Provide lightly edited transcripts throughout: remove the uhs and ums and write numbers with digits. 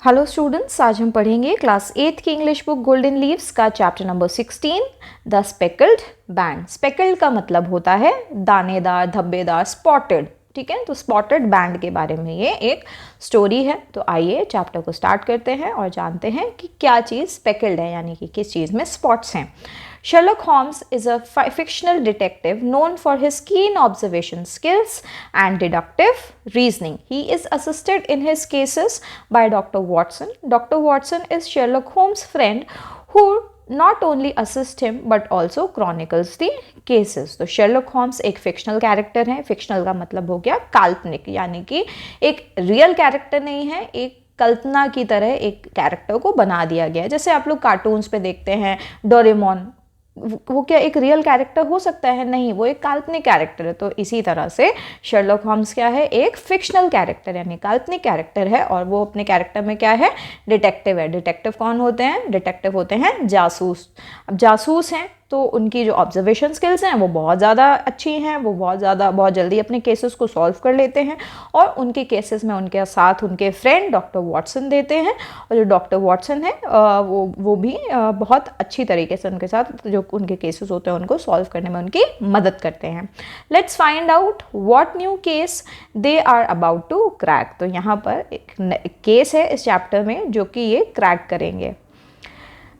Hello students, आज हम पढ़ेंगे क्लास 8 की इंग्लिश बुक गोल्डन लीव्स का chapter number 16 the speckled band. Speckled का मतलब होता है दानेदार, धब्बेदार, स्पॉटेड। ठीक है, तो स्पॉटेड बैंड के बारे में ये एक स्टोरी है। तो आइए चैप्टर को स्टार्ट करते हैं और जानते हैं कि क्या चीज़ स्पेकल्ड है, यानी कि किस चीज़ में स्पॉट्स हैं। Sherlock Holmes is a fictional detective known for his keen observation skills and deductive reasoning. He is assisted in his cases by Dr. Watson. Dr. Watson is Sherlock Holmes' friend who not only assists him but also chronicles the cases. तो Sherlock Holmes एक fictional character है। fictional का मतलब हो गया काल्पनिक, यानी कि एक real character नहीं है, एक कल्पना की तरह एक कैरेक्टर को बना दिया गया है। जैसे आप लोग कार्टून्स पे देखते हैं डोरेमोन, वो क्या एक रियल कैरेक्टर हो सकता है? नहीं, वो एक काल्पनिक कैरेक्टर है। तो इसी तरह से शर्लॉक होम्स क्या है? एक फिक्शनल कैरेक्टर यानी काल्पनिक कैरेक्टर है, और वो अपने कैरेक्टर में क्या है? डिटेक्टिव है। डिटेक्टिव कौन होते हैं? डिटेक्टिव होते हैं जासूस। अब जासूस हैं तो उनकी जो ऑब्जर्वेशन स्किल्स हैं वो बहुत ज़्यादा अच्छी हैं, वो बहुत जल्दी अपने केसेस को सॉल्व कर लेते हैं, और उनके केसेस में उनके साथ उनके फ्रेंड डॉक्टर वॉटसन देते हैं। और जो डॉक्टर वॉटसन है वो भी बहुत अच्छी तरीके से उनके साथ जो उनके केसेस होते हैं उनको सॉल्व करने में उनकी मदद करते हैं। Let's find out what new case they are about to crack. तो यहाँ पर एक केस है इस चैप्टर में जो कि ये क्रैक करेंगे।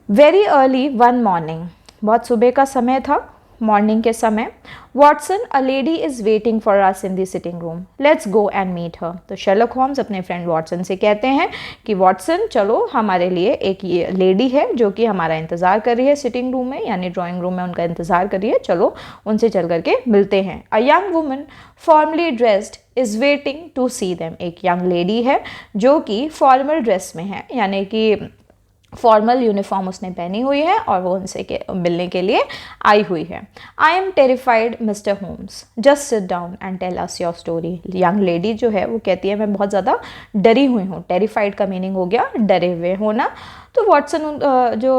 वेरी अर्ली वन मॉर्निंग, बहुत सुबह का समय था, मॉर्निंग के समय। Watson, a lady is waiting for us in the sitting room, let's go and meet her. तो शर्लॉक होम्स अपने फ्रेंड वॉटसन से कहते हैं कि वॉटसन चलो, हमारे लिए एक ये लेडी है जो कि हमारा इंतज़ार कर रही है सिटिंग रूम में, यानी ड्राइंग रूम में उनका इंतज़ार कर रही है, चलो उनसे चल करके मिलते हैं। A young woman formally dressed is waiting to see them. एक यंग लेडी है जो कि फॉर्मल ड्रेस में है, यानी कि फॉर्मल यूनिफॉर्म उसने पहनी हुई है और वो उनसे मिलने के लिए आई हुई है। I am terrified mister Holmes, just sit down and tell us your story. Young lady जो है वो कहती है मैं बहुत ज़्यादा डरी हुई हूँ। टेरिफाइड का मीनिंग हो गया डरे हुए होना। तो वॉटसन जो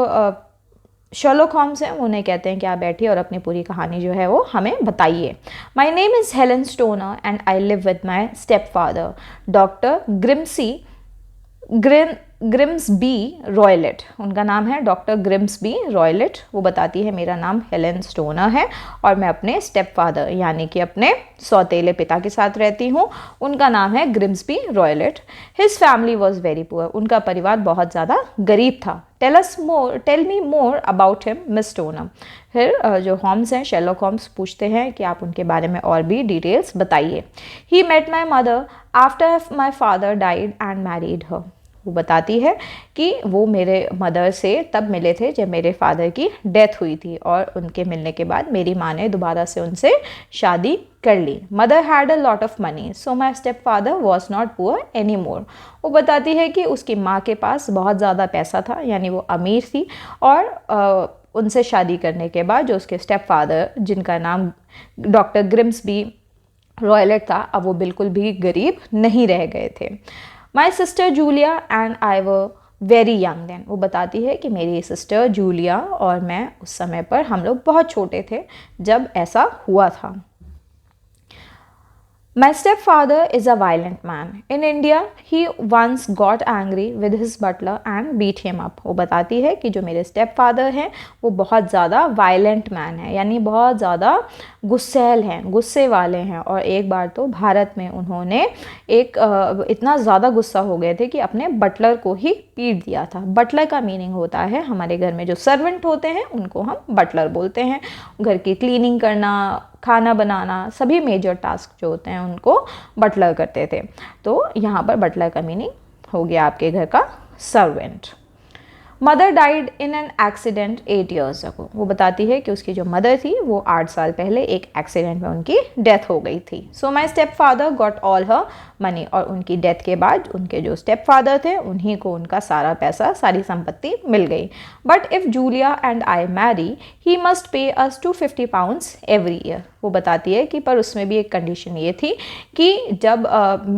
शर्लॉक होम्स हैं उन्हें कहते हैं कि आप बैठिए और अपनी पूरी कहानी जो है वो हमें बताइए। My name is Helen Stoner and I live with my step father Doctor Grimesby Roylott. उनका नाम है डॉक्टर ग्रिम्सबी रॉयलेट। वो बताती है मेरा नाम हेलेन स्टोनर है और मैं अपने स्टेप फादर यानी कि अपने सौतेले पिता के साथ रहती हूँ। उनका नाम है Grimesby Roylott. His family was very poor. उनका परिवार बहुत ज़्यादा गरीब था। Tell me more about him miss Stoner. फिर जो होम्स हैं, शर्लॉक होम्स पूछते हैं कि आप उनके बारे में और भी डिटेल्स बताइए। He met my mother after my father died and married her. वो बताती है कि वो मेरे मदर से तब मिले थे जब मेरे फादर की डेथ हुई थी, और उनके मिलने के बाद मेरी माँ ने दोबारा से उनसे शादी कर ली। Mother had a lot of money so my step father was not poor any more. वो बताती है कि उसकी माँ के पास बहुत ज़्यादा पैसा था, यानी वो अमीर थी, और उनसे शादी करने के बाद जो उसके स्टेप फादर जिनका नाम डॉक्टर ग्रिम्सबी रॉयलेट था, अब वो बिल्कुल भी गरीब नहीं रह गए थे। My sister Julia and I were very young then. वो बताती है कि मेरी सिस्टर जूलिया और मैं उस समय पर हम लोग बहुत छोटे थे जब ऐसा हुआ था। My stepfather is a violent man. In India, he once got angry with his butler and beat him up. वो बताती है कि जो मेरे स्टेप फादर हैं वो बहुत ज़्यादा वायलेंट मैन है, यानी बहुत ज़्यादा गुस्सैल हैं, गुस्से वाले हैं। और एक बार तो भारत में उन्होंने इतना ज़्यादा गुस्सा हो गए थे कि अपने बटलर को ही पीट दिया था। बटलर का मीनिंग होता है हमारे घर में जो सर्वेंट होते हैं उनको हम बटलर बोलते हैं। घर की क्लीनिंग करना, खाना बनाना, सभी मेजर टास्क जो होते हैं उनको बटलर करते थे। तो यहाँ पर बटलर का मीनिंग हो गया आपके घर का servant. Mother died in an accident 8 years ago। वो बताती है कि उसकी जो मदर थी वो 8 साल पहले एक एक्सीडेंट में उनकी डेथ हो गई थी। So my step father got all her money. और उनकी डेथ के बाद उनके जो स्टेप फादर थे उन्हीं को उनका सारा पैसा, सारी संपत्ति मिल गई। But if Julia and I marry he must pay us £250 every year. वो बताती है कि पर उसमें भी एक कंडीशन ये थी कि जब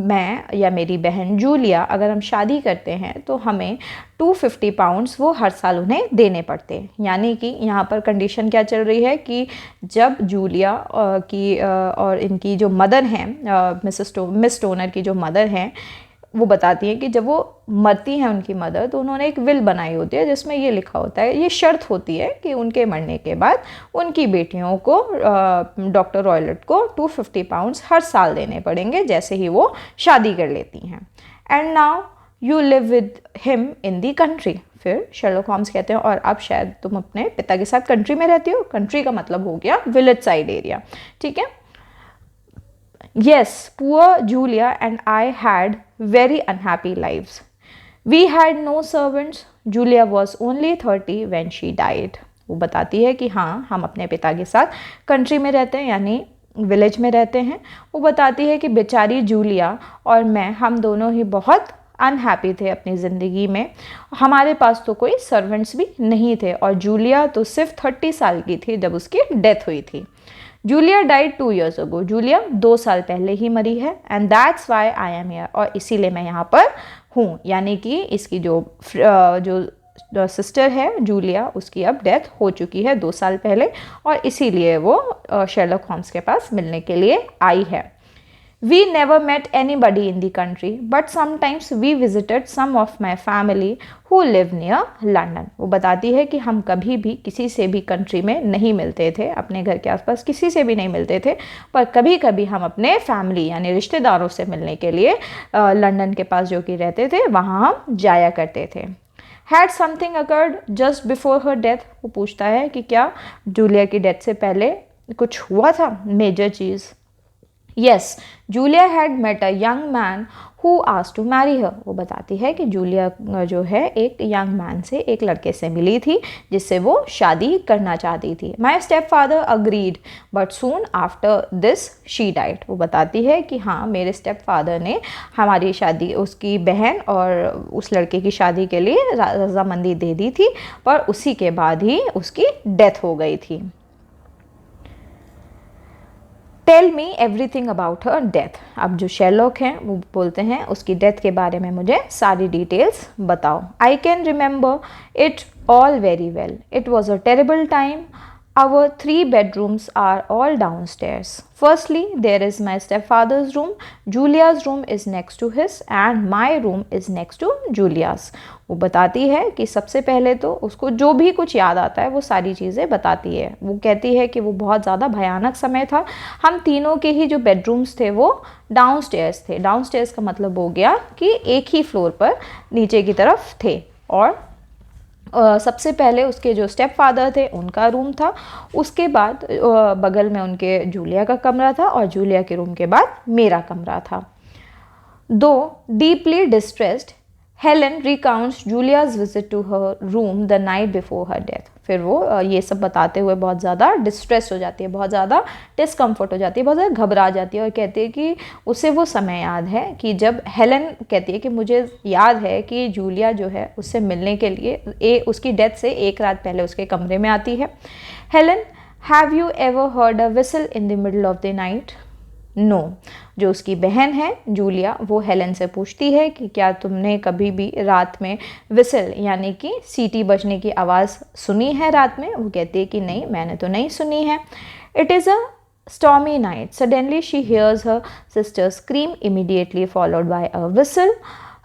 मैं या मेरी बहन जूलिया अगर हम शादी करते हैं तो हमें £250 वो हर साल उन्हें देने पड़ते हैं। यानी कि यहाँ पर कंडीशन क्या चल रही है कि जब जूलिया की और इनकी जो मदर हैं, मिस स्टोनर की जो मदर हैं, वो बताती हैं कि जब वो मरती हैं उनकी मदर, तो उन्होंने एक विल बनाई होती है जिसमें ये लिखा होता है, ये शर्त होती है कि उनके मरने के बाद उनकी बेटियों को डॉक्टर रॉयलेट को 250 पाउंड्स हर साल देने पड़ेंगे जैसे ही वो शादी कर लेती हैं। And now you live with him in the country. फिर शर्लॉक होम्स कहते हैं और अब शायद तुम अपने पिता के साथ कंट्री में रहती हो। कंट्री का मतलब हो गया विलेज साइड एरिया, ठीक है। Yes, poor Julia and I had very unhappy lives. We had no servants. Julia was only 30 when she died. वो बताती है कि हाँ, हम अपने पिता के साथ कंट्री में रहते हैं, यानी विलेज में रहते हैं। वो बताती है कि बेचारी जूलिया और मैं, हम दोनों ही बहुत अनहैप्पी थे अपनी ज़िंदगी में। हमारे पास तो कोई सर्वेंट्स भी नहीं थे और जूलिया तो सिर्फ 30 साल की थी जब उसकी डेथ हुई थी। Julia died 2 years ago. Julia 2 साल पहले ही मरी है। And that's why I am here, और इसीलिए मैं यहाँ पर हूँ। यानी कि इसकी जो सिस्टर है जूलिया, उसकी अब डेथ हो चुकी है 2 साल पहले, और इसीलिए वो शर्लॉक होम्स के पास मिलने के लिए आई है। We never met anybody in the country, but sometimes we visited some of my family who live near London. वो बताती है कि हम कभी भी किसी से भी कंट्री में नहीं मिलते थे, अपने घर के आसपास किसी से भी नहीं मिलते थे, पर कभी कभी हम अपने फैमिली यानी रिश्तेदारों से मिलने के लिए लंदन के पास जो कि रहते थे वहाँ हम जाया करते थे। Had something occurred just before her death? वो पूछता है कि क्या जूलिया की डेथ से पहले कुछ हुआ था मेजर चीज़? Yes, Julia had met a young man who asked to marry her. वो बताती है कि जूलिया जो है एक यंग मैन से, एक लड़के से मिली थी जिससे वो शादी करना चाहती थी। My stepfather agreed, but soon after this she died. वो बताती है कि हाँ, मेरे स्टेपफादर ने हमारी शादी, उसकी बहन और उस लड़के की शादी के लिए रजामंदी दे दी थी, पर उसी के बाद ही उसकी डेथ हो गई थी। Tell me everything about her death. अब जो शेरलॉक हैं वो बोलते हैं उसकी डेथ के बारे में मुझे सारी डिटेल्स बताओ। I can remember it all very well. It was a terrible time. Our 3 bedrooms are all downstairs. Firstly, there is my stepfather's room. Julia's room is next to his and my room is next to Julia's. वो बताती है कि सबसे पहले तो उसको जो भी कुछ याद आता है वो सारी चीज़ें बताती है। वो कहती है कि वो बहुत ज़्यादा भयानक समय था। हम तीनों के ही जो बेडरूम्स थे वो डाउनस्टेयर्स थे। डाउनस्टेयर्स का मतलब हो गया कि एक ही फ्लोर पर नीचे की तरफ थे, और सबसे पहले उसके जो स्टेप फादर थे उनका रूम था, उसके बाद बगल में उनके जूलिया का कमरा था, और जूलिया के रूम के बाद मेरा कमरा था। दो deeply distressed, Helen recounts Julia's visit to her room the night before her death. फिर वो ये सब बताते हुए बहुत ज़्यादा डिस्ट्रेस हो जाती है, बहुत ज़्यादा डिस्कम्फर्ट हो जाती है, बहुत ज़्यादा घबरा जाती है, और कहती है कि उसे वो समय याद है कि जब हेलन कहती है कि मुझे याद है कि जूलिया जो है उससे मिलने के लिए उसकी डेथ से 1 रात पहले उसके कमरे में आती है। Helen, have you ever heard a whistle in the middle of the night? No. जो उसकी बहन है जूलिया, वो हेलन से पूछती है कि क्या तुमने कभी भी रात में विसल यानी कि सीटी बजने की आवाज़ सुनी है रात में? वो कहती है कि नहीं, मैंने तो नहीं सुनी है। It is a stormy night. Suddenly she hears her sister scream, immediately followed by a whistle.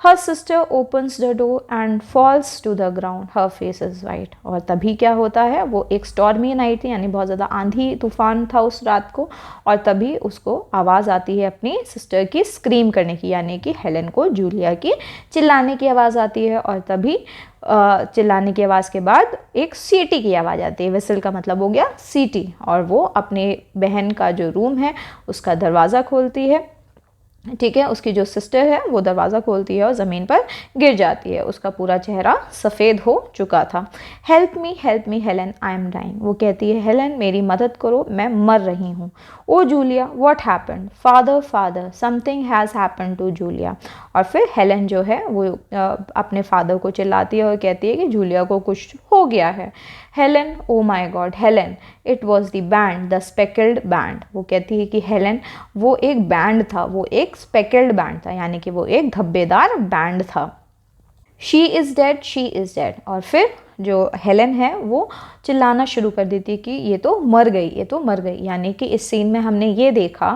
Her sister opens the door and falls to the ground. Her face is white. और तभी क्या होता है, वो एक स्टॉर्मी नाइट थी, यानी बहुत ज़्यादा आंधी तूफान था उस रात को, और तभी उसको आवाज़ आती है अपनी सिस्टर की स्क्रीम करने की, यानी कि हेलन को जूलिया की चिल्लाने की आवाज़ आती है, और तभी चिल्लाने की आवाज़ के बाद एक सीटी की आवाज़ आती है। विसल का मतलब हो गया सीटी, और वो अपने बहन का जो रूम है उसका दरवाज़ा खोलती है, ठीक है। उसकी जो सिस्टर है वो दरवाज़ा खोलती है और ज़मीन पर गिर जाती है। उसका पूरा चेहरा सफ़ेद हो चुका था। Help me Helen, I am dying. वो कहती है, हेलन मेरी मदद करो, मैं मर रही हूँ। Oh Julia, what happened? Father, something has happened to Julia. और फिर हेलन जो है वो अपने फादर को चिल्लाती है और कहती है कि जूलिया को कुछ हो गया है। Helen, oh my God Helen, it was the band, the speckled band. वो कहती है कि हेलन, वो एक बैंड था, वो एक स्पेकल्ड बैंड था, यानी कि वो एक धब्बेदार बैंड था। She is dead. और फिर जो हेलन है वो चिल्लाना शुरू कर देती है कि ये तो मर गई। यानी कि इस सीन में हमने ये देखा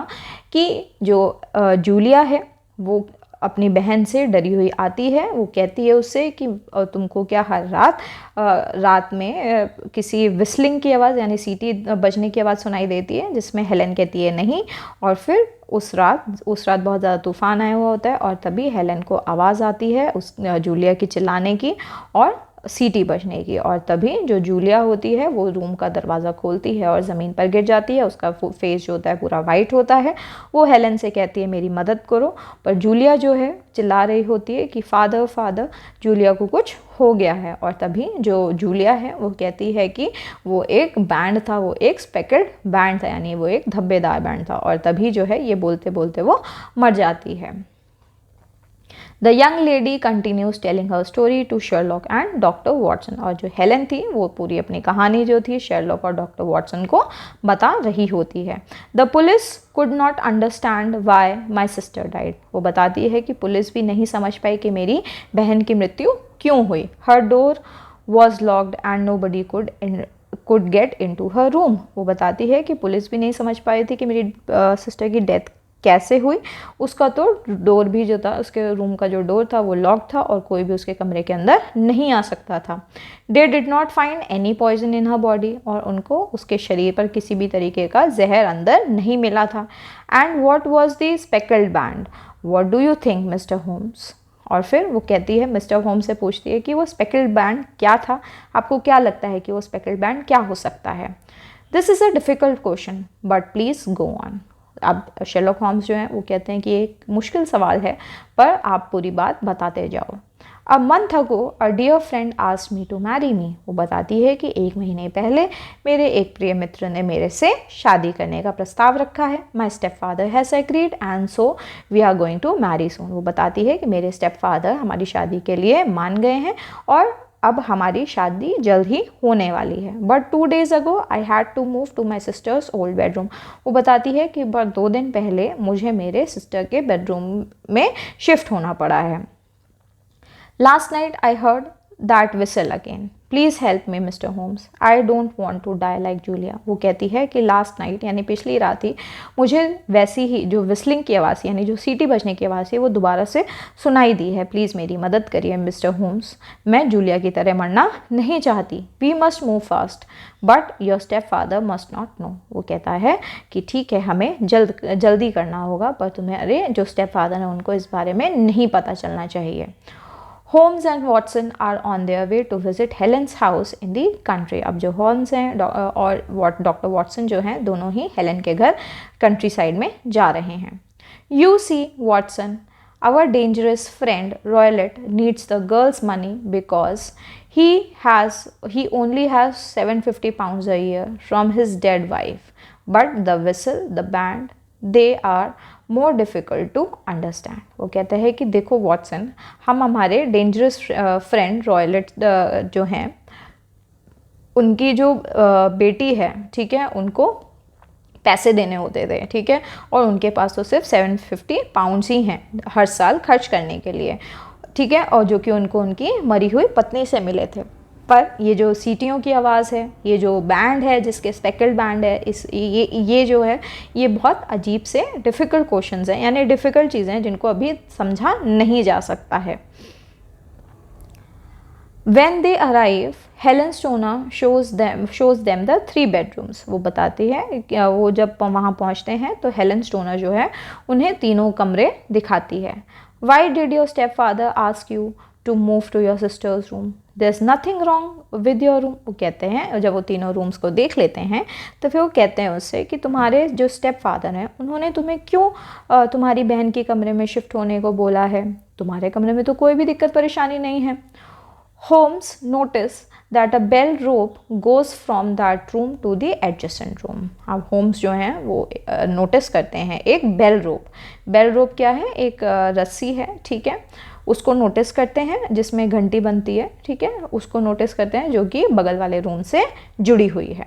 कि जो जूलिया है वो अपनी बहन से डरी हुई आती है। वो कहती है उससे कि तुमको क्या हर रात में किसी विस्लिंग की आवाज़ यानी सीटी बजने की आवाज़ सुनाई देती है, जिसमें हेलन कहती है नहीं। और फिर उस रात बहुत ज़्यादा तूफान आया हुआ होता है और तभी हेलन को आवाज़ आती है उस जूलिया की चिल्लाने की और सीटी बजने की, और तभी जो जूलिया होती है वो रूम का दरवाज़ा खोलती है और ज़मीन पर गिर जाती है। उसका फेस जो होता है पूरा वाइट होता है। वो हेलन से कहती है मेरी मदद करो, पर जूलिया जो है चिल्ला रही होती है कि फादर फादर, जूलिया को कुछ हो गया है। और तभी जो जूलिया है वो कहती है कि वो एक बैंड था, वो एक स्पेकल्ड बैंड था, यानी वो एक धब्बेदार बैंड था। और तभी जो है ये बोलते बोलते वो मर जाती है। The young lady continues telling her story to Sherlock and doctor Watson. और जो हेलन थी वो पूरी अपनी कहानी जो थी शर्लॉक और डॉक्टर वॉटसन को बता रही होती है। The police could not understand why my sister died. वो बताती है कि पुलिस भी नहीं समझ पाई कि मेरी बहन की मृत्यु क्यों हुई। Her door was locked and nobody could get into her room. वो बताती है कि पुलिस भी नहीं समझ पाई थी कि मेरी सिस्टर की डेथ कैसे हुई। उसका तो डोर भी जो था, उसके रूम का जो डोर था वो लॉक था और कोई भी उसके कमरे के अंदर नहीं आ सकता था। They did not find any poison in her body. और उनको उसके शरीर पर किसी भी तरीके का जहर अंदर नहीं मिला था। And what was the speckled band, what do you think mister Holmes. और फिर वो कहती है, मिस्टर होम्स से पूछती है कि वो स्पेकल्ड बैंड क्या था, आपको क्या लगता है कि वो स्पेकल्ड बैंड क्या हो सकता है। This is a difficult question but please go on. अब शेरलॉक होम्स जो हैं वो कहते हैं कि एक मुश्किल सवाल है पर आप पूरी बात बताते जाओ। A month ago a dear friend asked me to marry me. वो बताती है कि 1 महीने पहले मेरे एक प्रिय मित्र ने मेरे से शादी करने का प्रस्ताव रखा है। My step father has agreed and so we are going to marry soon. वो बताती है कि मेरे स्टेप फादर हमारी शादी के लिए मान गए हैं और अब हमारी शादी जल्द ही होने वाली है। But 2 days ago I had to move to my sister's old bedroom. वो बताती है कि बस 2 दिन पहले मुझे मेरे सिस्टर के बेडरूम में शिफ्ट होना पड़ा है। Last night I heard that whistle again, please help me mister Holmes, I don't want to die like Julia. वो कहती है कि लास्ट नाइट यानी पिछली रात ही मुझे वैसी ही जो विस्लिंग की आवाज़ यानी जो सीटी बजने की आवाज़ है वो दोबारा से सुनाई दी है। प्लीज़ मेरी मदद करिए मिस्टर होम्स, मैं जूलिया की तरह मरना नहीं चाहती। We must move fast but your step father must not know. वो कहता है कि ठीक है हमें जल्दी करना होगा पर तुम्हारे जो स्टेप फादर हैं उनको इस बारे में नहीं पता चलना चाहिए। Holmes and Watson are on their way to visit Helen's house in the country. अब जो होम्स हैं और डॉक्टर वॉटसन जो हैं दोनों ही हेलन के घर कंट्री साइड में जा रहे हैं। You see Watson, our dangerous friend Roylott needs the girls money because he only has 750 pounds a year from his dead wife, but the whistle, the band, they are more difficult to understand. वो कहते हैं कि देखो Watson, हम हमारे dangerous friend रॉयलेट जो हैं उनकी जो बेटी है ठीक है उनको पैसे देने होते थे ठीक है, और उनके पास तो सिर्फ 750 पाउंड्स ही हैं हर साल खर्च करने के लिए ठीक है, और जो कि उनको उनकी मरी हुई पत्नी से मिले थे। पर ये जो सीटियों की आवाज़ है, ये जो बैंड है जिसके स्पेकल्ड बैंड है, ये जो है ये बहुत अजीब से डिफ़िकल्ट क्वेश्चंस हैं यानी डिफ़िकल्ट चीज़ें हैं जिनको अभी समझा नहीं जा सकता है। When they arrive, Helen Stoner shows them the 3 bedrooms। वो बताती है कि वो जब वहाँ पहुँचते हैं तो हेलन स्टोनर जो है उन्हें तीनों कमरे दिखाती है। Why did your stepfather ask you to move to your sister's room? There's nothing wrong with your room। वो कहते हैं जब वो तीनों रूम्स को देख लेते हैं तो फिर वो कहते हैं उससे कि तुम्हारे जो स्टेप फादर हैं उन्होंने तुम्हें क्यों तुम्हारी बहन के कमरे में शिफ्ट होने को बोला है, तुम्हारे कमरे में तो कोई भी दिक्कत परेशानी नहीं है। Holmes notice that a bell rope goes from that room to the adjacent room। अब होम्स जो हैं वो नोटिस करते हैं एक बेल रोप क्या है, एक रस्सी है ठीक है, उसको नोटिस करते हैं जिसमें घंटी बनती है ठीक है, उसको नोटिस करते हैं जो कि बगल वाले रूम से जुड़ी हुई है।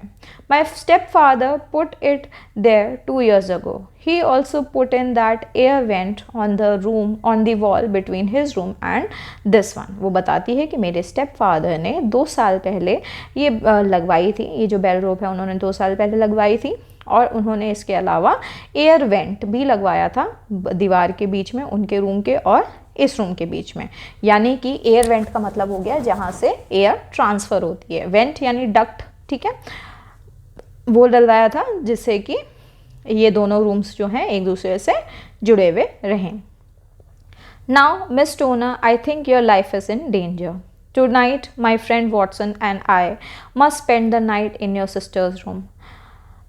My step father put it there 2 years ago। He also put in that air vent on the wall between his room and this one। वो बताती है कि मेरे स्टेप फादर ने 2 साल पहले ये लगवाई थी, ये जो बेल रोप है उन्होंने 2 साल पहले लगवाई थी और उन्होंने इसके अलावा एयर वेंट भी लगवाया था दीवार के बीच में, उनके रूम के और इस रूम के बीच में। यानी कि एयर वेंट का मतलब हो गया जहाँ से एयर ट्रांसफ़र होती है, वेंट यानी डक्ट, ठीक है, वो डलवाया था जिससे कि ये दोनों रूम्स जो हैं एक दूसरे से जुड़े हुए रहें। Now miss Stoner, I think your life is in danger. Tonight my friend Watson and I must spend the night in your sister's room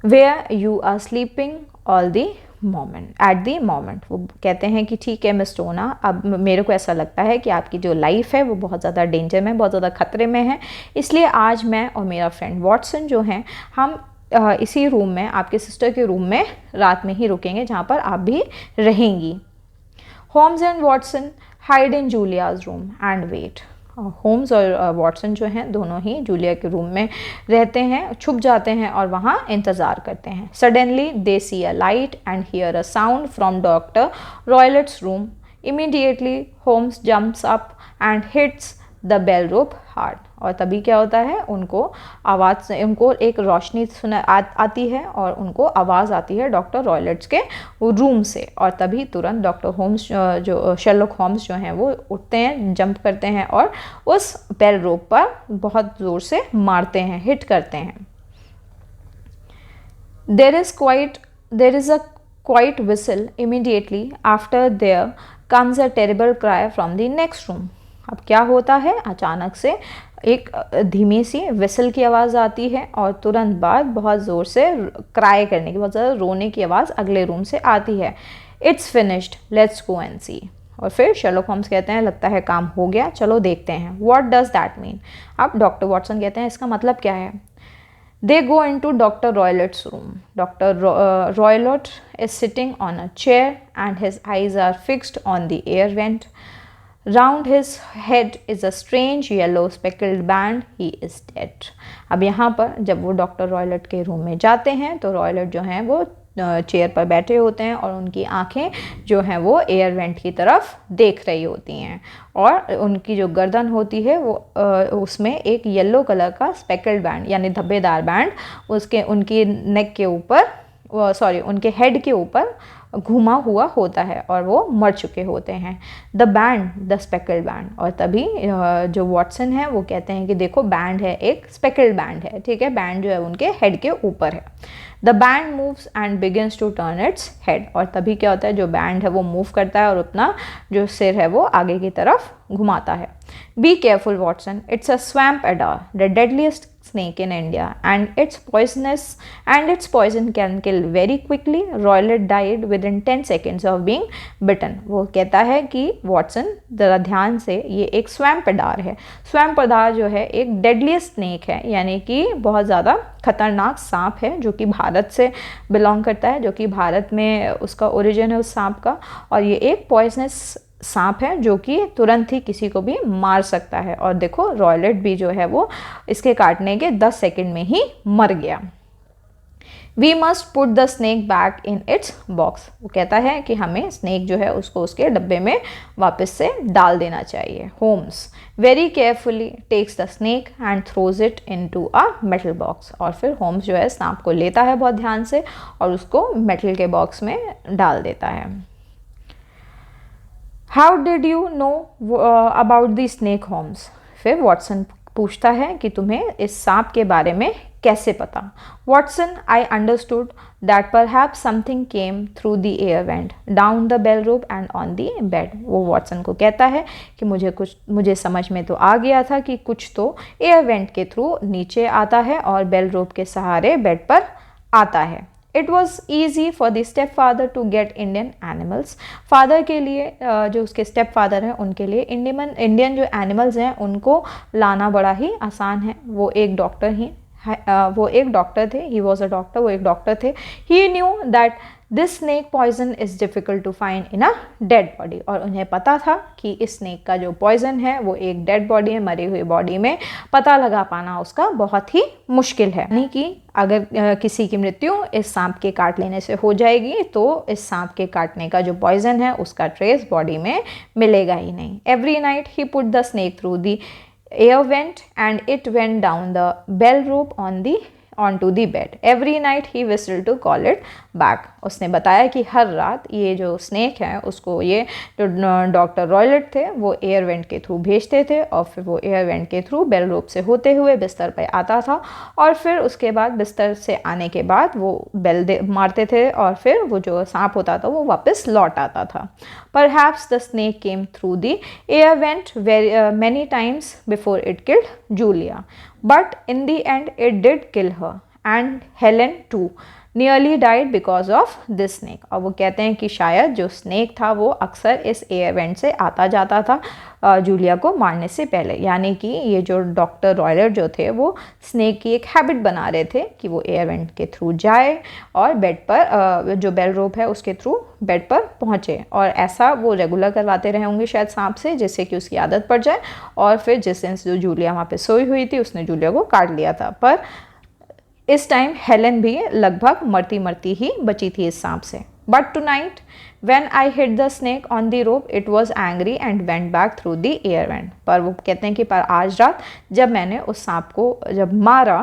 where you are sleeping all the moment at the moment. वो कहते हैं कि ठीक है miss टोना, अब मेरे को ऐसा लगता है कि आपकी जो लाइफ है वो बहुत ज़्यादा डेंजर में, बहुत ज़्यादा ख़तरे में है, इसलिए आज मैं और मेरा फ्रेंड वॉटसन जो हैं हम इसी रूम में, आपके सिस्टर के रूम में रात में ही रुकेंगे जहाँ पर आप भी रहेंगी। Holmes and Watson hide in Julia's room and wait. Holmes और वॉटसन जो हैं दोनों ही जूलिया के रूम में रहते हैं, छुप जाते हैं और वहाँ इंतज़ार करते हैं। Suddenly they see a light and hear a sound from doctor Roylott's room. Immediately Holmes jumps up and hits the bell rope hard. और तभी क्या होता है, उनको आवाज़, उनको एक रोशनी आती है और उनको आवाज़ आती है डॉक्टर रॉयलेट्स के रूम से, और तभी तुरंत डॉक्टर होम्स जो शेरलॉक होम्स जो हैं वो उठते हैं, जंप करते हैं और उस बेल रोप पर बहुत ज़ोर से मारते हैं, हिट करते हैं। There is a quiet whistle immediately after there comes a terrible cry from the next room। अब क्या होता है, अचानक से एक धीमी सी विसल की आवाज़ आती है और तुरंत बाद बहुत ज़ोर से क्राई करने की, बहुत ज़्यादा रोने की आवाज़ अगले रूम से आती है। It's finished, let's go and see. और फिर शर्लॉक होम्स कहते हैं लगता है काम हो गया, चलो देखते हैं। What does that mean. अब डॉक्टर वॉटसन कहते हैं इसका मतलब क्या है। They go into doctor Roylott's room. Doctor Roylott is sitting on a chair and his eyes are fixed on the air vent. Round his head is a strange yellow speckled band. He is dead। अब यहाँ पर जब वो doctor Roylott के room में जाते हैं तो रॉयलेट जो हैं वो चेयर पर बैठे होते हैं और उनकी आंखें जो हैं वो एयर वेंट की तरफ देख रही होती हैं, और उनकी जो गर्दन होती है वो उसमें एक येलो कलर का स्पेकल्ड बैंड यानी धब्बेदार बैंड उसके उनकी नेक के ऊपर, सॉरी उनके हेड के ऊपर घुमा हुआ होता है और वो मर चुके होते हैं। The band, the speckled band. और तभी जो वॉटसन है वो कहते हैं कि देखो बैंड है, एक स्पेकल्ड बैंड है, ठीक है, बैंड जो है उनके हेड के ऊपर है। The band moves and begins to turn its head. और तभी क्या होता है, जो बैंड है वो मूव करता है और अपना जो सिर है वो आगे की तरफ घुमाता है। Be careful Watson, it's a swamp adder, the deadliest snake in India and its poison can kill very quickly। Rowlett died within 10 seconds of being bitten। वो कहता है कि वॉटसन ज़रा ध्यान से, ये एक स्वैम्प एडार है। स्वैम्प एडार जो है एक डेडलीस्ट स्नेक है, यानी कि बहुत ज़्यादा खतरनाक सांप है जो कि भारत से बिलोंग करता है, जो कि भारत में उसका ओरिजिन है उस सांप का, और ये एक पॉइजनस सांप है जो कि तुरंत ही किसी को भी मार सकता है। और देखो रॉयलेट भी जो है वो इसके काटने के 10 सेकंड में ही मर गया। We must put the snake back in its box. वो कहता है कि हमें स्नेक जो है उसको उसके डब्बे में वापस से डाल देना चाहिए। Holmes very carefully takes the snake and throws it into a metal box. और फिर होम्स जो है सांप को लेता है बहुत ध्यान से और उसको मेटल के बॉक्स में डाल देता है। How did you know about the snake Holmes. फिर वॉटसन पूछता है कि तुम्हें इस सांप के बारे में कैसे पता। Watson, I understood that perhaps something came through the air vent down the bell rope and on the bed. वो वॉटसन को कहता है कि मुझे समझ में तो आ गया था कि कुछ तो एयर वेंट के थ्रू नीचे आता है और बेल रोप के सहारे बेड पर आता है। It was easy for the step father to get Indian animals. Father के लिए, जो उसके स्टेप फादर हैं उनके लिए इंडियन जो एनिमल्स हैं उनको लाना बड़ा ही आसान है। वो एक डॉक्टर थे, ही वॉज अ डॉक्टर, वो एक डॉक्टर थे। He knew that this snake poison is difficult to find in a dead body. और उन्हें पता था कि इस स्नेक का जो पॉइजन है वो एक डेड बॉडी है, मरी हुई बॉडी में पता लगा पाना उसका बहुत ही मुश्किल है। यानी कि अगर किसी की मृत्यु इस सांप के काट लेने से हो जाएगी तो इस सांप के काटने का जो पॉइजन है उसका ट्रेस बॉडी में मिलेगा ही नहीं। Every night he put the snake through the air vent and it went down the bell rope onto the bed. Every night he whistle to call it back. उसने बताया कि हर रात ये जो स्नेक है उसको ये जो डॉक्टर रॉयलेट थे वो एयर वेंट के थ्रू भेजते थे और फिर वो एयर वेंट के थ्रू बेल रोप से होते हुए बिस्तर पर आता था और फिर उसके बाद बिस्तर से आने के बाद वो बेल मारते थे और फिर वो जो सांप होता था वो वापस लौट आता था। Perhaps the snake came through the air vent many times before it killed Julia, but in the end it did kill her and Helen too nearly died because of this snake। और वो कहते हैं कि शायद जो snake था वो अक्सर इस एयर वेंट से आता जाता था जूलिया को मारने से पहले, यानी कि ये जो डॉक्टर रॉयलर जो थे वो स्नेक की एक हैबिट बना रहे थे कि वो एयर वेंट के थ्रू जाए और बेड पर जो बेल रोप है उसके थ्रू बेड पर पहुँचे और ऐसा वो रेगुलर करवाते रहे होंगे शायद सांप से, जिससे कि उसकी आदत पड़ जाए और फिर जिस दिन जो जूलिया वहाँ पे सोई हुई थी उसने जूलिया को काट लिया था। पर इस टाइम हेलन भी लगभग मरती मरती ही बची थी इस सांप से। But tonight when I hit the snake on the rope it was angry and went back through the air vent. पर वो कहते हैं कि पर आज रात जब मैंने उस सांप को जब मारा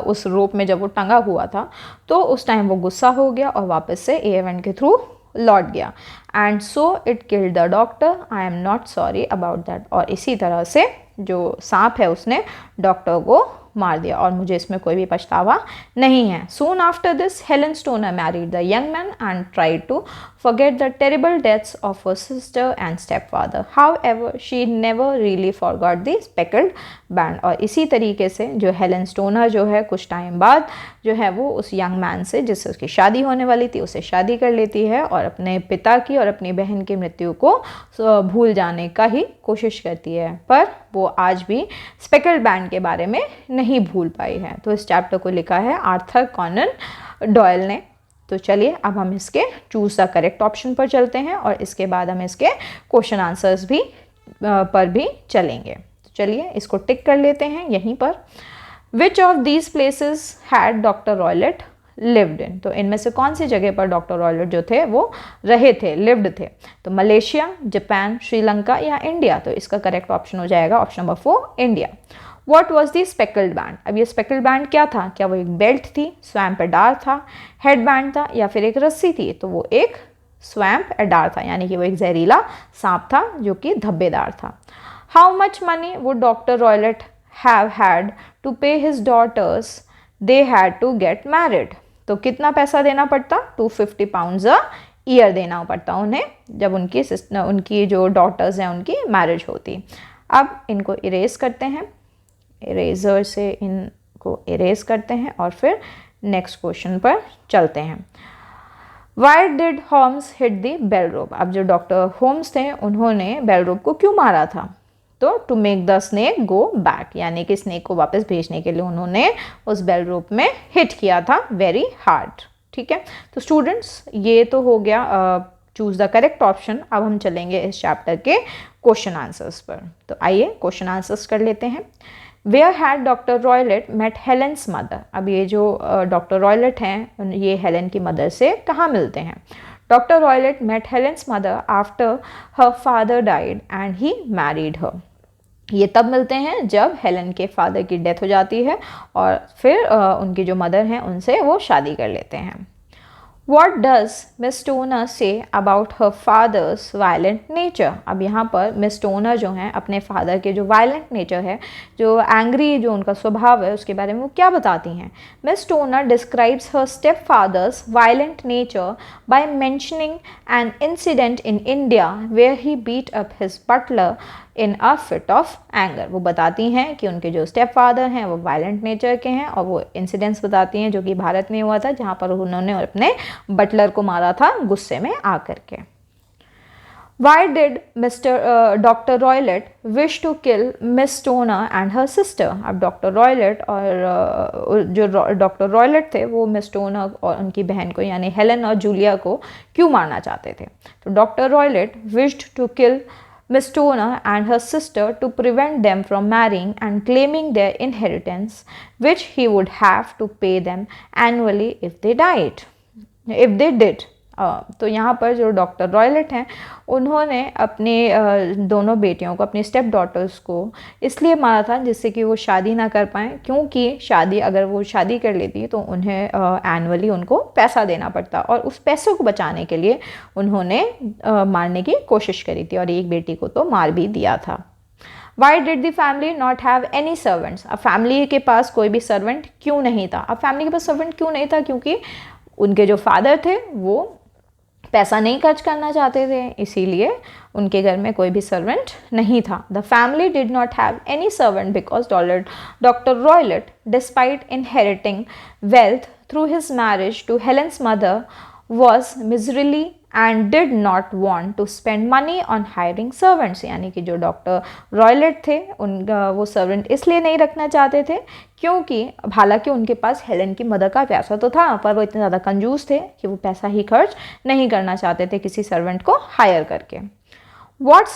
उस रोप में जब वो टंगा हुआ था तो उस टाइम वो गुस्सा हो गया और वापस से एयर वेंट के थ्रू लौट गया। And so it killed the doctor, I am not sorry about that. और इसी तरह से जो सांप है उसने डॉक्टर को मार दिया और मुझे इसमें कोई भी पछतावा नहीं है। Soon after this, Helen Stoner married the young man and tried to forget the terrible deaths of her sister and stepfather. However, she never really forgot the speckled band। और इसी तरीके से जो हेलन स्टोनर जो है कुछ time बाद जो है वो उस यंग मैन से जिससे उसकी शादी होने वाली थी उससे शादी कर लेती है और अपने पिता की और अपनी बहन की मृत्यु को भूल जाने का ही कोशिश करती है, पर वो आज भी स्पेकल्ड बैंड के बारे में नहीं भूल पाई है। तो इस चैप्टर को लिखा है आर्थर कॉनन डॉयल ने। तो चलिए अब हम इसके चूज द करेक्ट ऑप्शन पर चलते हैं और इसके बाद हम इसके क्वेश्चन आंसर्स भी पर भी चलेंगे। तो चलिए इसको टिक कर लेते हैं यहीं पर। Which of these places had doctor Roylott lived in. तो इनमें से कौन सी जगह पर डॉक्टर रॉयलेट जो थे वो रहे थे, लिव्ड थे। तो मलेशिया, जापान, श्रीलंका या इंडिया। तो इसका करेक्ट ऑप्शन हो जाएगा option number 4 India. What was the speckled band. अब ये स्पेकल्ड बैंड क्या था? क्या वो एक बेल्ट थी, स्वैम्प एडार था, हेड बैंड था या फिर एक रस्सी थी? तो वो एक स्वैम्प एडार था, यानी कि वो एक जहरीला सांप था जो कि धब्बेदार था। How much money would doctor Roylott have had to pay his daughters they had to get married. तो कितना पैसा देना पड़ता? 250 पाउंड्स अ ईयर देना पड़ता उन्हें जब उनकी जो डॉटर्स हैं उनकी मैरिज होती। अब इनको इरेज करते हैं, इरेजर से इनको इरेज करते हैं और फिर नेक्स्ट क्वेश्चन पर चलते हैं। Why did Holmes hit the bell rope. अब जो डॉक्टर होम्स थे उन्होंने बेल रोप को क्यों मारा था? तो to make the snake go back, यानी कि स्नेक को वापस भेजने के लिए उन्होंने उस बेल रोप में हिट किया था वेरी हार्ड। ठीक है, तो स्टूडेंट्स ये तो हो गया चूज द करेक्ट ऑप्शन। अब हम चलेंगे इस चैप्टर के क्वेश्चन आंसर्स पर। तो आइए क्वेश्चन आंसर्स कर लेते हैं। Where had doctor Roylott met Helen's mother. अब ये जो डॉक्टर रॉयलेट हैं ये हेलेन की मदर से कहाँ मिलते हैं? Doctor Roylott met Helen's mother after her father died and he married her. ये तब मिलते हैं जब हेलेन के फादर की डेथ हो जाती है और फिर उनकी जो मदर हैं उनसे वो शादी कर लेते हैं। What does Miss Stoner say about her father's violent nature? अब यहाँ पर मिस टोनर जो हैं अपने फादर के जो वायलेंट नेचर है, जो एंग्री जो उनका स्वभाव है उसके बारे में वो क्या बताती हैं? Miss Stoner describes her step father's violent nature by mentioning an incident in India where he beat up his butler in a fit of anger. वो बताती हैं कि उनके जो स्टेप फादर हैं वो वायलेंट नेचर के हैं और वो इंसिडेंट्स बताती हैं जो कि भारत में हुआ था जहाँ पर उन्होंने अपने बटलर को मारा था गुस्से में आकर के। Why did doctor Roylott wish to kill Miss Stoner and her sister. अब डॉक्टर रॉयलेट और जो डॉक्टर रॉयलेट थे वो मिस स्टोनर और उनकी बहन को यानी हेलेन और जूलिया को क्यों मारना चाहते थे? तो doctor Roylott wished to kill Miss Stoner and her sister to prevent them from marrying and claiming their inheritance, which he would have to pay them annually if they did. तो यहाँ पर जो डॉक्टर रॉयलेट हैं उन्होंने अपने दोनों बेटियों को, अपनी स्टेप डॉटर्स को इसलिए मारा था जिससे कि वो शादी ना कर पाएँ, क्योंकि अगर वो शादी कर लेती तो उन्हें एनुअली उनको पैसा देना पड़ता और उस पैसों को बचाने के लिए उन्होंने मारने की कोशिश करी थी और एक बेटी को तो मार भी दिया था। Why did the family not have any servants? अब फैमिली के पास कोई भी सर्वेंट क्यों नहीं था? अब फैमिली के पास सर्वेंट क्यों नहीं था? क्योंकि उनके जो फादर थे वो पैसा नहीं खर्च करना चाहते थे, इसीलिए उनके घर में कोई भी सर्वेंट नहीं था। The family did not have any servant because doctor Roylott, despite inheriting wealth through his marriage to Helen's mother, was miserly and did not want to spend money on hiring servants। यानी कि जो doctor रॉयलेट थे उनका वो servant इसलिए नहीं रखना चाहते थे क्योंकि हालांकि उनके पास हेलेन की मदर का पैसा तो था, पर वो इतने ज़्यादा कंजूस थे कि वो पैसा ही खर्च नहीं करना चाहते थे किसी सर्वेंट को हायर करके। What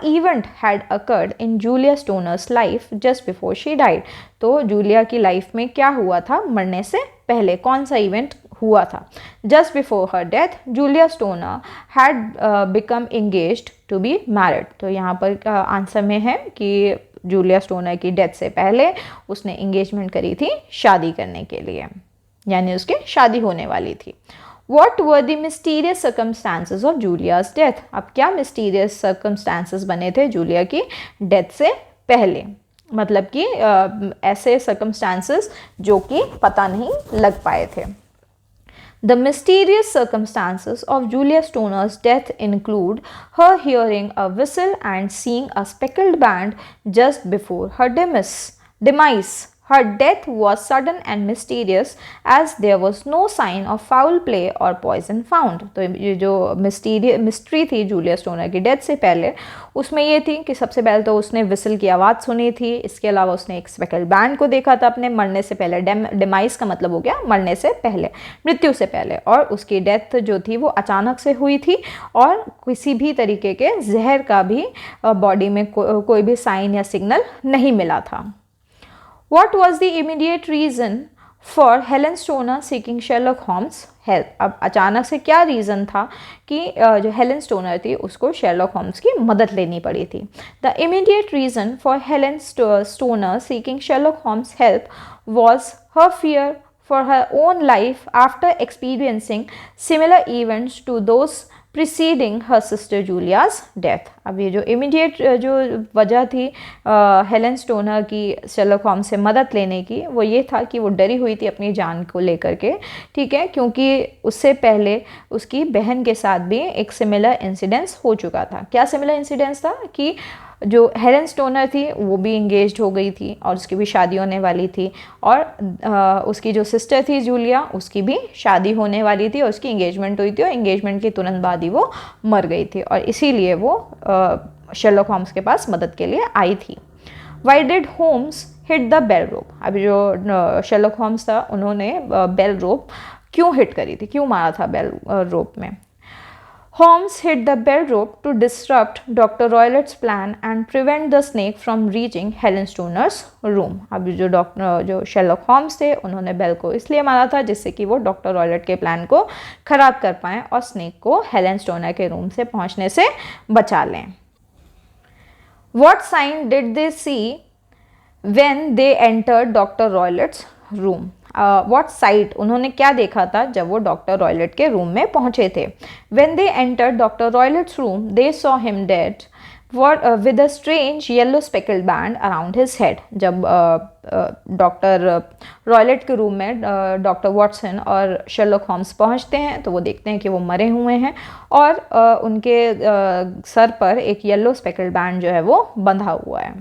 event had occurred in Julia Stoner's life just before she died? तो जूलिया की लाइफ में क्या हुआ था मरने से पहले, कौन सा इवेंट हुआ था? Just before her death, Julia Stoner had become engaged to be married। तो यहाँ पर आंसर में है कि जूलिया स्टोनर की डेथ से पहले उसने इंगेजमेंट करी थी शादी करने के लिए, यानी उसकी शादी होने वाली थी। What were the mysterious circumstances of Julia's death? अब क्या mysterious circumstances बने थे जूलिया की डेथ से पहले, मतलब कि ऐसे circumstances जो कि पता नहीं लग पाए थे। The mysterious circumstances of Julia Stoner's death include her hearing a whistle and seeing a speckled band just before her demise. Her death was sudden and mysterious as there was no sign of foul play or poison found। तो ये जो mystery थी Julia stoner की death से पहले, उसमें ये थी कि सबसे पहले तो उसने विसल की आवाज़ सुनी थी, इसके अलावा उसने एक स्पेकल बैंड को देखा था अपने मरने से पहले। डिमाइस का मतलब हो गया मरने से पहले, मृत्यु से पहले, और उसकी डेथ जो थी वो अचानक से हुई थी और किसी भी तरीके के जहर का भी बॉडी में कोई भी साइन या सिग्नल नहीं मिला था। What was the immediate reason for Helen Stoner seeking Sherlock Holmes' help? अब अचानक से क्या रीज़न था कि जो हेलन स्टोनर थी उसको शेरलॉक होम्स की मदद लेनी पड़ी थी? The immediate reason for Helen Stoner seeking Sherlock Holmes' help was her fear for her own life after experiencing similar events to those preceding her sister Julia's death. अब ये जो इमीडिएट जो वजह थी हेलन स्टोनर की Sherlock Holmes से मदद लेने की, वो ये था कि वो डरी हुई थी अपनी जान को लेकर के, ठीक है, क्योंकि उससे पहले उसकी बहन के साथ भी एक सिमिलर इंसिडेंस हो चुका था। क्या सिमिलर इंसिडेंस था कि जो हेलन स्टोनर थी वो भी इंगेज्ड हो गई थी और उसकी भी शादी होने वाली थी, और उसकी जो सिस्टर थी जूलिया, उसकी भी शादी होने वाली थी और उसकी इंगेजमेंट हुई थी और इंगेजमेंट के तुरंत बाद ही वो मर गई थी और इसीलिए वो शेरलॉक होम्स के पास मदद के लिए आई थी। Why did Holmes hit the bell rope? अभी जो शेरलॉक होम्स था उन्होंने बेल रोप क्यों हिट करी थी, क्यों मारा था बेल रोप में? Holmes hit the bell rope to disrupt Dr. Roylett's plan and prevent the snake from reaching Helen Stoner's room। अब जो शेरलॉक होम्स थे उन्होंने बेल को इसलिए मारा था जिससे कि वो डॉक्टर रॉयलेट के प्लान को ख़राब कर पाएँ और स्नेक को हेलन स्टोनर के रूम से पहुंचने से बचा लें। What sign did they see when they entered Dr. Roylett's room? What site, उन्होंने क्या देखा था जब वो डॉक्टर रॉयलेट के रूम में पहुंचे थे? When they entered Dr. Roylett's room, they saw him dead with a strange yellow speckled band around his head। जब डॉक्टर रॉयलेट के रूम में डॉक्टर वॉटसन और शेरलॉक होम्स पहुंचते हैं तो वो देखते हैं कि वो मरे हुए हैं और उनके सर पर एक येलो स्पेकल्ड बैंड जो है वो बंधा हुआ है।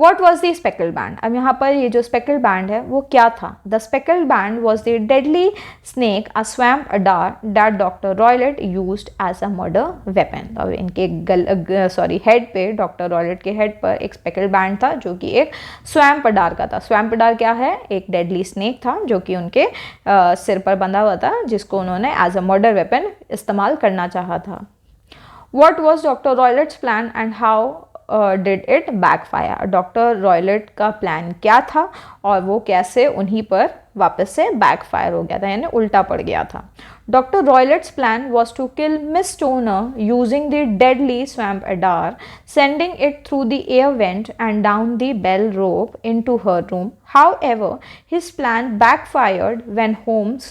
What was the speckled band? अब यहाँ पर ये जो speckled band है वो क्या था? The speckled band was the deadly snake, a swamp adder that Dr. Roylett used as a murder weapon। अब इनके हेड पे, डॉक्टर रॉयलेट के हेड पर एक speckled band था जो कि एक swamp adder का था। swamp adder क्या है? एक deadly snake था जो कि उनके सिर पर बंधा हुआ था, जिसको उन्होंने as a murder weapon इस्तेमाल करना चाहा था। What was Dr. Roylett's plan and how did it backfire? Doctor Roylott का प्लान क्या था और वो कैसे उन्हीं पर वापस से बैकफायर हो गया था, यानी उल्टा पड़ गया था। Doctor Roylott's plan was to kill Miss Stoner using the deadly swamp adder, sending it through the air vent and down the bell rope into her room. However, his plan backfired when Holmes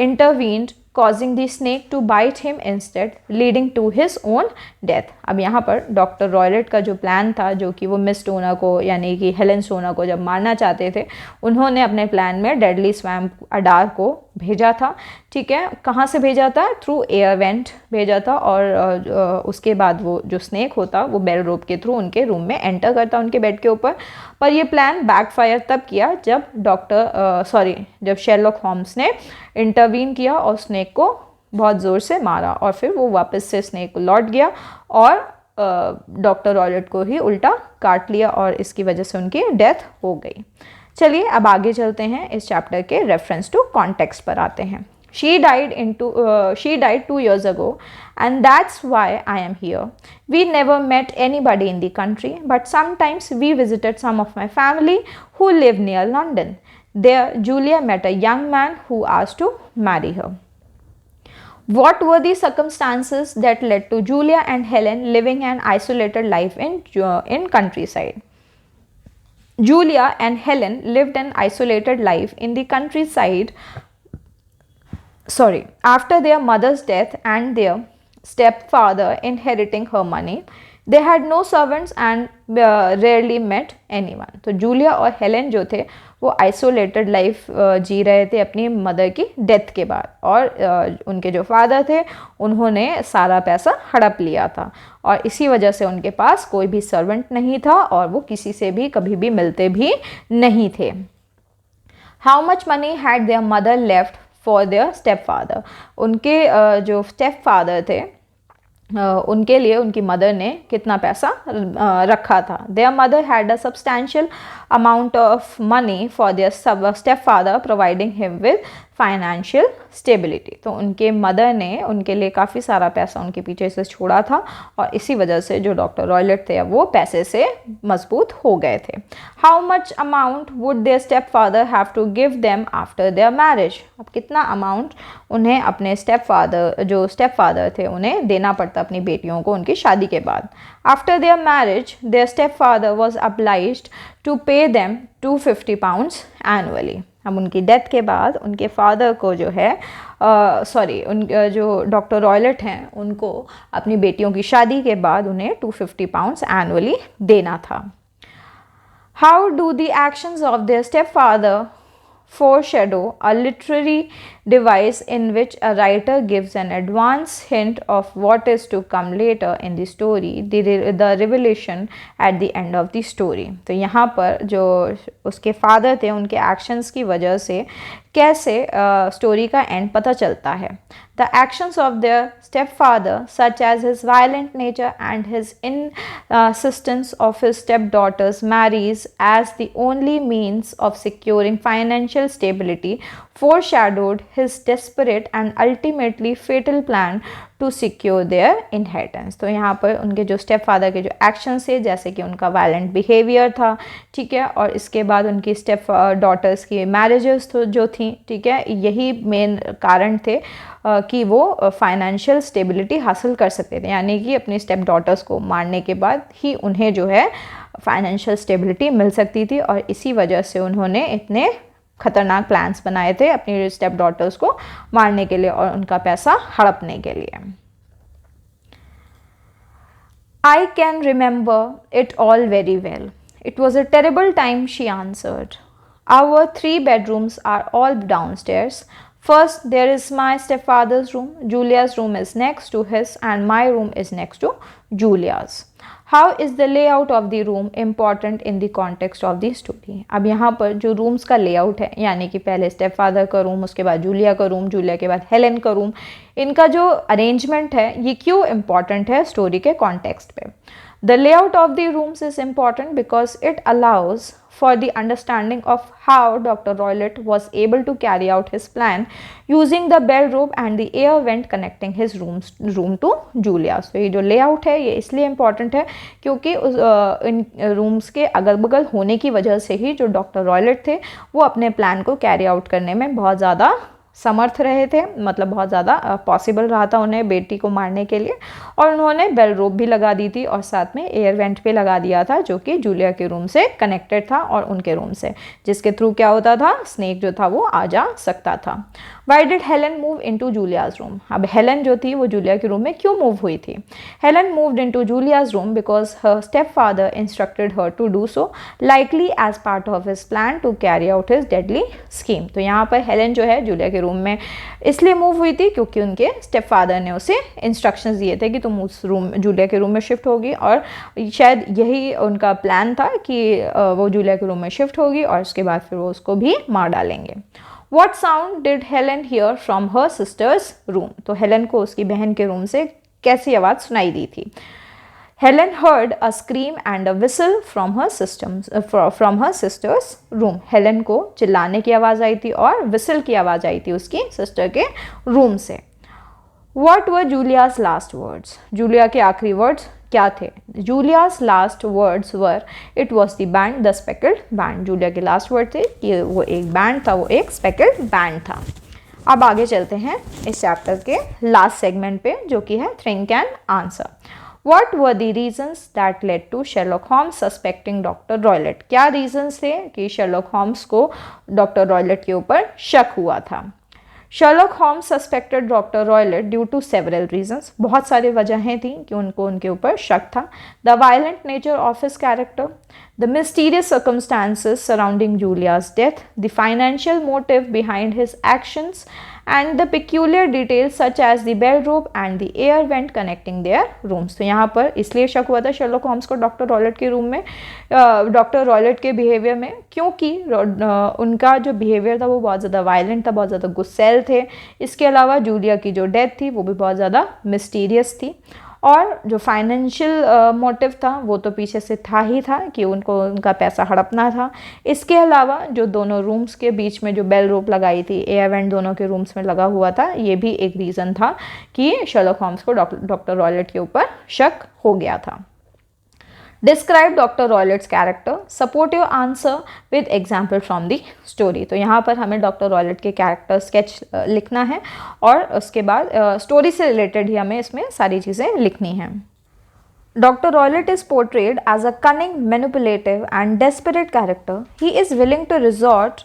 intervened, causing the snake to bite him instead, leading to his own death. अब यहाँ पर doctor Roylott का जो plan था, जो कि वो miss stoner को यानी कि हेलन स्टोनर को जब मारना चाहते थे, उन्होंने अपने प्लान में डेडली स्वैम्प अडार को भेजा था। ठीक है, कहाँ से भेजा था? थ्रू एयर वेंट भेजा था, और उसके बाद वो जो स्नेक होता वो बेल रोप के थ्रू उनके रूम में एंटर करता उनके बेड के ऊपर। पर ये प्लान बैकफायर तब किया जब जब शेरलॉक होम्स ने इंटरवीन किया और स्नेक को बहुत ज़ोर से मारा, और फिर वो वापस से स्नेक लौट गया और डॉक्टर रॉयलेट को ही उल्टा काट लिया, और इसकी वजह से उनकी डेथ हो गई। चलिए अब आगे चलते हैं, इस चैप्टर के रेफरेंस टू कॉन्टेक्स्ट पर आते हैं। She died 2 years ago, and that's why I am here. We never met anybody in the country, but sometimes we visited some of my family who live near London. There, Julia met a young man who asked to marry her. What were the circumstances that led to Julia and Helen living an isolated life in countryside? Julia and Helen lived an isolated life in the countryside after their mother's death and their stepfather inheriting her money. They had no servants and rarely met anyone. तो Julia और Helen जो थे वो isolated life जी रहे थे अपनी mother की death के बाद, और उनके जो फादर थे उन्होंने सारा पैसा हड़प लिया था, और इसी वजह से उनके पास कोई भी सर्वेंट नहीं था और वो किसी से भी कभी भी मिलते भी नहीं थे। How much money had their mother left for their step father? उनके जो स्टेप फादर थे उनके लिए उनकी मदर ने कितना पैसा रखा था? There mother had a substantial amount of money for their step father, providing him with financial stability. तो उनके मदर ने उनके लिए काफ़ी सारा पैसा उनके पीछे से छोड़ा था, और इसी वजह से जो डॉक्टर रॉयलेट थे वो पैसे से मजबूत हो गए थे। How much amount would their step father have to give them after their marriage? अब कितना अमाउंट उन्हें अपने स्टेप फादर थे उन्हें देना पड़ता अपनी बेटियों को उनकी शादी के बाद। After their marriage their step father was obliged to pay them £250 annually. अब उनकी डेथ के बाद उनके फादर को जो है जो डॉक्टर रॉयलेट हैं उनको अपनी बेटियों की शादी के बाद उन्हें £250 एनुअली देना था। How do the actions of their step father foreshadow a literary device in which a writer gives an advance hint of what is to come later in the story, the revelation at the end of the story. तो यहाँ पर जो उसके father थे उनके actions की वजह से कैसे स्टोरी का एंड पता चलता है। The actions of their stepfather, such as his violent nature and his insistence of his stepdaughter's marriage as the only means of securing financial stability, foreshadowed his desperate and ultimately fatal plan to secure their inheritance. तो यहाँ पर उनके जो step father के जो actions थे, जैसे कि उनका वायलेंट बिहेवियर था, ठीक है, और इसके बाद उनकी स्टेप डॉटर्स की मैरिजेस जो थी, ठीक है, यही मेन कारण थे कि वो फाइनेंशियल स्टेबिलिटी हासिल कर सकते थे, यानी कि अपनी स्टेप डॉटर्स को मारने के बाद ही उन्हें जो है फाइनेंशियल स्टेबिलिटी मिल सकती थी, और इसी वजह से उन्होंने इतने खतरनाक प्लान्स बनाए थे अपनी स्टेप डॉटर्स को मारने के लिए और उनका पैसा हड़पने के लिए। I can remember it all very well. It was a terrible time, she answered. Our 3 bedrooms are all downstairs. First, there is my stepfather's room. Julia's room is next to his, and my room is next to Julia's. How is the layout of the room important in the context of the story? अब यहाँ पर जो rooms का layout है, यानी कि पहले step father का रूम, उसके बाद जूलिया का रूम, जूलिया के बाद हेलेन का रूम, इनका जो अरेंजमेंट है ये क्यों इम्पॉर्टेंट है स्टोरी के कॉन्टेक्स्ट पे। The layout of the rooms is important because it allows for the understanding of how Dr. Roylott was able to carry out his plan using the bell rope and the air vent connecting his room to Julia's। तो ये जो layout है ये इसलिए important है क्योंकि इन rooms के अगल बगल होने की वजह से ही जो डॉक्टर रॉयलेट थे वो अपने प्लान को कैरी आउट करने में बहुत ज़्यादा समर्थ रहे थे, मतलब बहुत ज़्यादा पॉसिबल रहा था उन्हें बेटी को मारने के लिए। और उन्होंने बेल रोप भी लगा दी थी और साथ में एयर वेंट भी लगा दिया था जो कि जूलिया के रूम से कनेक्टेड था और उनके रूम से, जिसके थ्रू क्या होता था, स्नेक जो था वो आ जा सकता था। Why did Helen move into Julia's room. अब हेलन जो थी वो जूलिया के रूम में क्यों मूव हुई थी। Helen moved into Julia's room because her stepfather instructed her to do so, likely as part of his plan to carry out his deadly scheme. तो यहाँ पर हेलन जो है जूलिया के रूम में इसलिए मूव हुई थी क्योंकि उनके स्टेप फादर ने उसे इंस्ट्रक्शंस दिए थे कि तुम उस रूम जूलिया के रूम में शिफ्ट होगी, और शायद यही उनका प्लान था कि वो जूलिया के रूम में शिफ्ट होगी और उसके बाद फिर वो उसको भी मार डालेंगे। What sound did Helen hear from her sister's room? तो हेलन को उसकी बहन के रूम से कैसी आवाज़ सुनाई दी थी। Helen heard a scream and a whistle from her sister's room। Helen को चिल्लाने की आवाज़ आई थी और विसल की आवाज़ आई थी उसकी सिस्टर के रूम से। What were Julia's last words? Julia के आखिरी वर्ड्स क्या थे। जूलिया's last words were it was the band, the speckled band। Julia के लास्ट वर्ड थे कि वो एक बैंड था, वो एक स्पेकल्ड बैंड था। अब आगे चलते हैं इस चैप्टर के लास्ट सेगमेंट पे जो कि है think and answer. What were the reasons that led to Sherlock Holmes suspecting Dr. Roylott? क्या रीजंस थे कि शर्लॉक होम्स को डॉक्टर रॉयलेट के ऊपर शक हुआ था। Sherlock Holmes suspected Dr. Roylott due to several reasons। बहुत सारी वजहें थी कि उनको उनके ऊपर शक था। The violent nature of his character, the mysterious circumstances surrounding Julia's death, the financial motive behind his actions, and the peculiar details such as the bell rope and the air vent connecting their rooms। तो यहाँ पर इसलिए शक हुआ था Sherlock Holmes को doctor Roylott के room में, डॉक्टर रॉयलेट के बिहेवियर में, क्योंकि उनका जो बिहेवियर था वो बहुत ज़्यादा वायलेंट था, बहुत ज़्यादा गुस्सैल थे। इसके अलावा जूलिया की जो डेथ थी वो भी बहुत ज़्यादा मिस्टीरियस थी, और जो फाइनेंशियल मोटिव था वो तो पीछे से था ही था कि उनको उनका पैसा हड़पना था। इसके अलावा जो दोनों रूम्स के बीच में जो बेल रोप लगाई थी, एयर वेंट दोनों के रूम्स में लगा हुआ था, ये भी एक रीज़न था कि शर्लॉक होम्स को डॉक्टर रॉयलेट के ऊपर शक हो गया था। Describe doctor Roylott's character, support your answer with example from the story. तो यहाँ पर हमें डॉक्टर रॉयलेट के कैरेक्टर स्केच लिखना है और उसके बाद स्टोरी से रिलेटेड ही हमें इसमें सारी चीज़ें लिखनी हैं। Doctor Roylott is portrayed as a cunning, manipulative and desperate character. He is willing to resort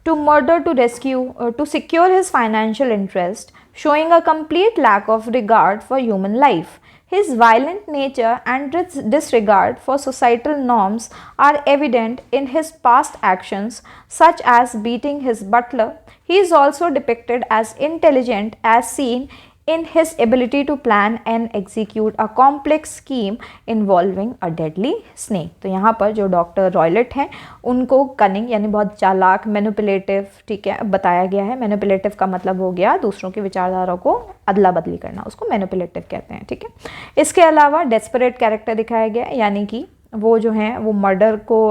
to murder to rescue to secure his financial interest, showing a complete lack of regard for human life. His violent nature and disregard for societal norms are evident in his past actions, such as beating his butler. He is also depicted as intelligent, as seen in his ability to plan and execute a complex scheme involving a deadly snake। तो यहाँ पर जो doctor रॉयलेट हैं उनको cunning यानी बहुत चालाक, manipulative, ठीक है, बताया गया है। मैनिपुलेटिव का मतलब हो गया दूसरों की विचारधारा को अदला बदली करना, उसको मैनिपुलेटिव कहते हैं, ठीक है। इसके अलावा डेस्परेट कैरेक्टर दिखाया गया है, यानी कि वो जो हैं वो मर्डर को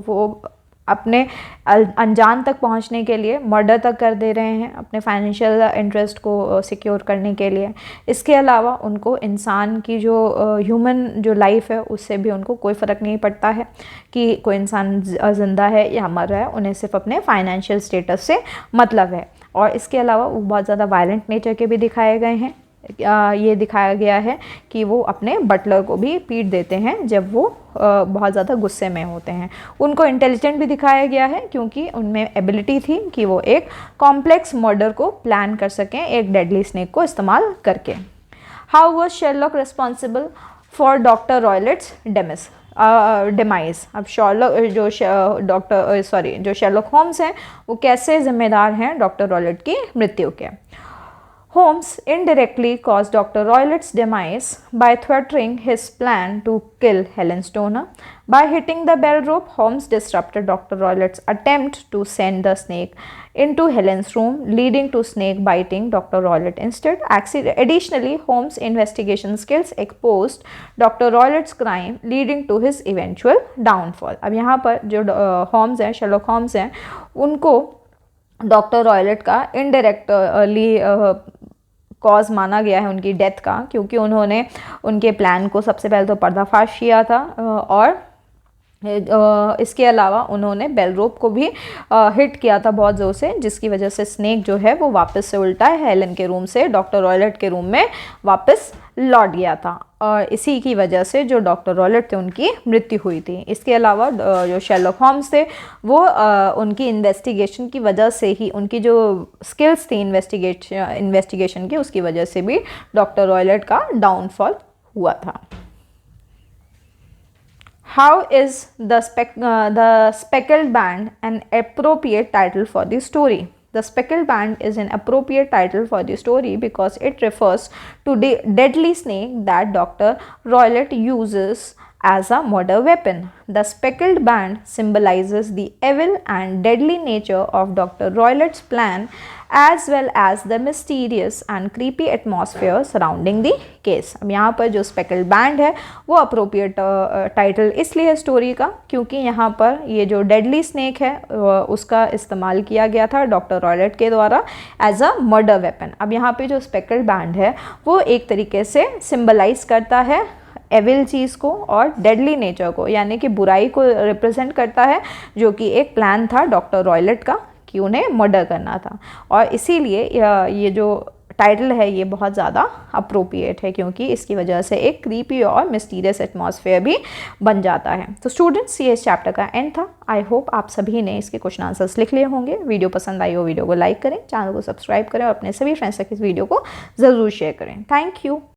वो अपने अनजान तक पहुंचने के लिए मर्डर तक कर दे रहे हैं अपने फाइनेंशियल इंटरेस्ट को सिक्योर करने के लिए। इसके अलावा उनको इंसान की जो ह्यूमन जो लाइफ है उससे भी उनको कोई फ़र्क नहीं पड़ता है कि कोई इंसान ज़िंदा है या मर रहा है, उन्हें सिर्फ अपने फाइनेंशियल स्टेटस से मतलब है। और इसके अलावा वो बहुत ज़्यादा वायलेंट नेचर के भी दिखाए गए हैं। ये दिखाया गया है कि वो अपने बटलर को भी पीट देते हैं जब वो बहुत ज़्यादा गुस्से में होते हैं। उनको इंटेलिजेंट भी दिखाया गया है क्योंकि उनमें एबिलिटी थी कि वो एक कॉम्प्लेक्स मर्डर को प्लान कर सकें एक डेडली स्नेक को इस्तेमाल करके। How was Sherlock responsible for doctor Roylott's demise. अब जो शेरलॉक होम्स हैं वो कैसे जिम्मेदार हैं डॉक्टर रॉयलेट की मृत्यु के। Holmes indirectly caused Dr. Roylett's demise by thwarting his plan to kill Helen Stoner. By hitting the bell rope, Holmes disrupted Dr. Roylett's attempt to send the snake into Helen's room, leading to snake biting Dr. Roylett instead. Additionally, Holmes' investigation skills exposed Dr. Roylett's crime, leading to his eventual downfall. अब यहाँ पर जो Holmes हैं, Sherlock Holmes हैं, उनको doctor Roylott का indirectly cause माना गया है उनकी डेथ का, क्योंकि उन्होंने उनके प्लान को सबसे पहले तो पर्दाफाश किया था और इसके अलावा उन्होंने बेल रोप को भी हिट किया था बहुत ज़ोर से, जिसकी वजह से स्नेक जो है वो वापस से उल्टा हेलन के रूम से डॉक्टर रॉयलेट के रूम में वापस लौट गया था और इसी की वजह से जो डॉक्टर रॉयलेट थे उनकी मृत्यु हुई थी। इसके अलावा जो शेरलॉक होम्स थे वो उनकी इन्वेस्टिगेशन की वजह से ही, उनकी जो स्किल्स थी इन्वेस्टिगेशन की, उसकी वजह से भी डॉक्टर रॉयलेट का डाउनफॉल हुआ था। How is the Speckled Band an appropriate title for the story? The Speckled Band is an appropriate title for the story because it refers to the deadly snake that Dr. Roylett uses as a murder weapon. The Speckled Band symbolizes the evil and deadly nature of Dr. Roylett's plan as well as the mysterious and creepy atmosphere surrounding the case. अब यहाँ पर जो Speckled Band है वो appropriate title इसलिए है story का क्योंकि यहाँ पर ये जो डेडली स्नेक है उसका इस्तेमाल किया गया था डॉक्टर रॉयलेट के द्वारा एज अ मर्डर वेपन। अब यहाँ पे जो Speckled Band है वो एक तरीके से सिम्बलाइज करता है एविल चीज़ को और डेडली नेचर को, यानी कि बुराई को रिप्रेजेंट करता है, जो कि एक प्लान था डॉक्टर रॉयलेट का कि उन्हें मर्डर करना था। और इसीलिए ये जो टाइटल है ये बहुत ज़्यादा अप्रोप्रिएट है क्योंकि इसकी वजह से एक क्रीपी और मिस्टीरियस एटमॉस्फेयर भी बन जाता है। तो स्टूडेंट्स ये इस चैप्टर का एंड था। आई होप आप सभी ने इसके क्वेश्चन आंसर्स लिख लिए होंगे। वीडियो पसंद आई हो वीडियो को लाइक करें, चैनल को सब्सक्राइब करें और अपने सभी फ्रेंड्स तक इस वीडियो को ज़रूर शेयर करें। Thank you.